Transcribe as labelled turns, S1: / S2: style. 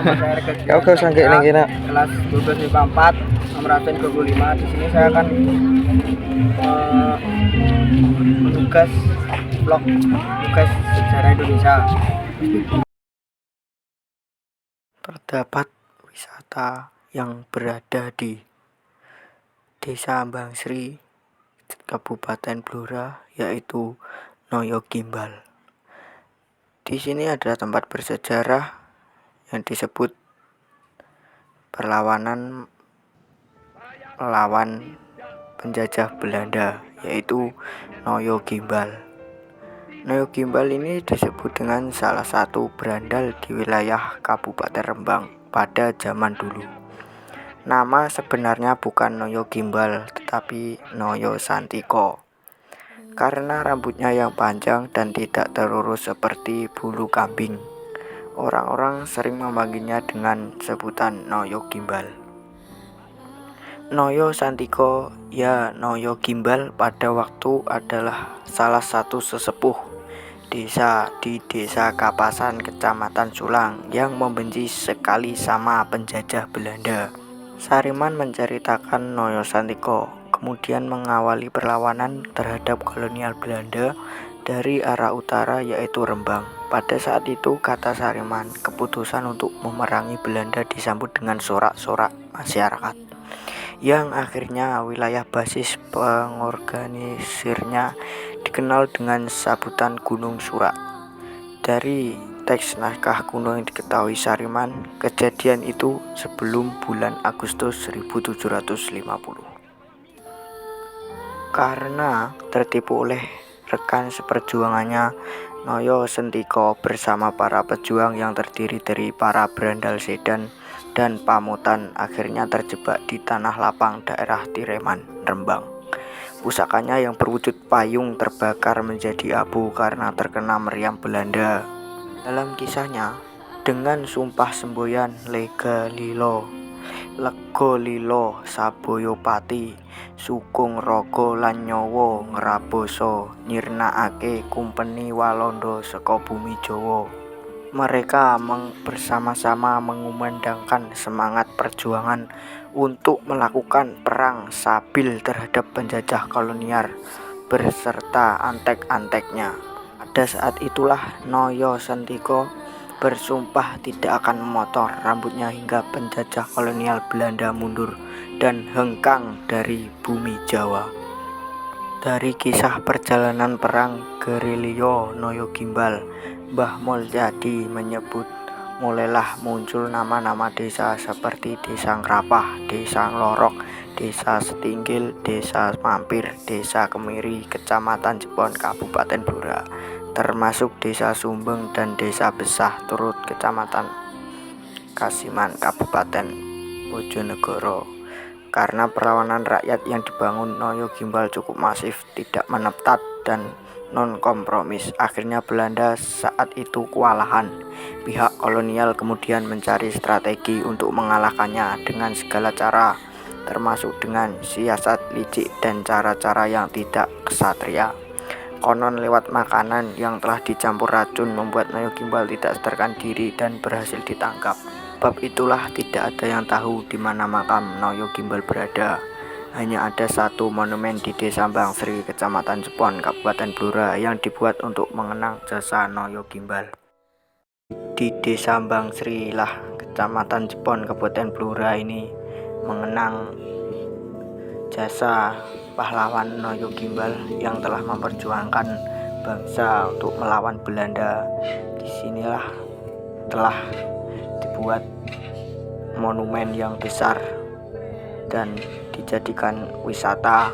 S1: saya Rega
S2: Kau kau sangke neng kena.
S1: kelas 12 IPA 4 nomor absen 25. Di sini saya akan menugas vlog tugas sejarah Indonesia.
S2: Terdapat wisata yang berada di Desa Bangsri, Kabupaten Blora, yaitu Noyo Gimbal. Di sini ada tempat bersejarah yang disebut perlawanan melawan penjajah Belanda, yaitu Noyo Gimbal. Noyo Gimbal ini disebut dengan salah satu berandal di wilayah Kabupaten Rembang pada zaman dulu. Nama sebenarnya bukan Noyo Gimbal, tetapi Noyo Santiko. Karena rambutnya yang panjang dan tidak terurus seperti bulu kambing, orang-orang sering memanggilnya dengan sebutan Noyo Gimbal. Noyo Santiko, ya Noyo Gimbal, pada waktu adalah salah satu sesepuh desa di Desa Kapasan, Kecamatan Sulang, yang membenci sekali sama penjajah Belanda. Sariman menceritakan Noyo Santiko kemudian mengawali perlawanan terhadap kolonial Belanda dari arah utara, yaitu Rembang. Pada saat itu, kata Sariman, keputusan untuk memerangi Belanda disambut dengan sorak-sorak masyarakat, yang akhirnya wilayah basis pengorganisirnya dikenal dengan sebutan Gunung Surak. Dari teks naskah kuno yang diketahui Sariman, kejadian itu sebelum bulan Agustus 1750. Karena tertipu oleh rekan seperjuangannya, Noyo Sentiko bersama para pejuang yang terdiri dari para berandal Sedan dan Pamutan akhirnya terjebak di tanah lapang daerah Tireman, Rembang. Pusakanya yang berwujud payung terbakar menjadi abu karena terkena meriam Belanda. Dalam kisahnya, dengan sumpah semboyan Lega Lilo, Lego Lilo Saboyopati, Sukung Rogo lan Nyawa ngraboso nyirnakake kumpeni Walanda saka bumi Jawa. Mereka bersama-sama mengumandangkan semangat perjuangan untuk melakukan perang sabil terhadap penjajah kolonial berserta antek-anteknya. Pada saat itulah Noyo Sentiko bersumpah tidak akan memotong rambutnya hingga penjajah kolonial Belanda mundur dan hengkang dari bumi Jawa. Dari kisah perjalanan perang gerilya Noyo Gimbal, Mbah Mulyadi menyebut mulailah muncul nama-nama desa seperti Desa Ngrapah, Desa Nglorok, Desa Setinggil, Desa Mampir, Desa Kemiri, Kecamatan Jepon, Kabupaten Blora, termasuk Desa Sumbeng dan Desa Besah Turut, Kecamatan Kasiman, Kabupaten Bojonegoro. Karena perlawanan rakyat yang dibangun Noyo Gimbal cukup masif, tidak menetap dan non-kompromis, akhirnya Belanda saat itu kewalahan. Pihak kolonial kemudian mencari strategi untuk mengalahkannya dengan segala cara, termasuk dengan siasat licik dan cara-cara yang tidak kesatria. Konon lewat makanan yang telah dicampur racun membuat Noyo Gimbal tidak sadarkan diri dan berhasil ditangkap. Sebab itulah tidak ada yang tahu di mana makam Noyo Gimbal berada. Hanya ada satu monumen di Desa Bangsri, Kecamatan Jepon, Kabupaten Blora, yang dibuat untuk mengenang jasa Noyo Gimbal. Di Desa Bangsri lah Kecamatan Jepon, Kabupaten Blora ini mengenang jasa pahlawan Noyo Gimbal yang telah memperjuangkan bangsa untuk melawan Belanda. Disinilah telah dibuat monumen yang besar dan dijadikan wisata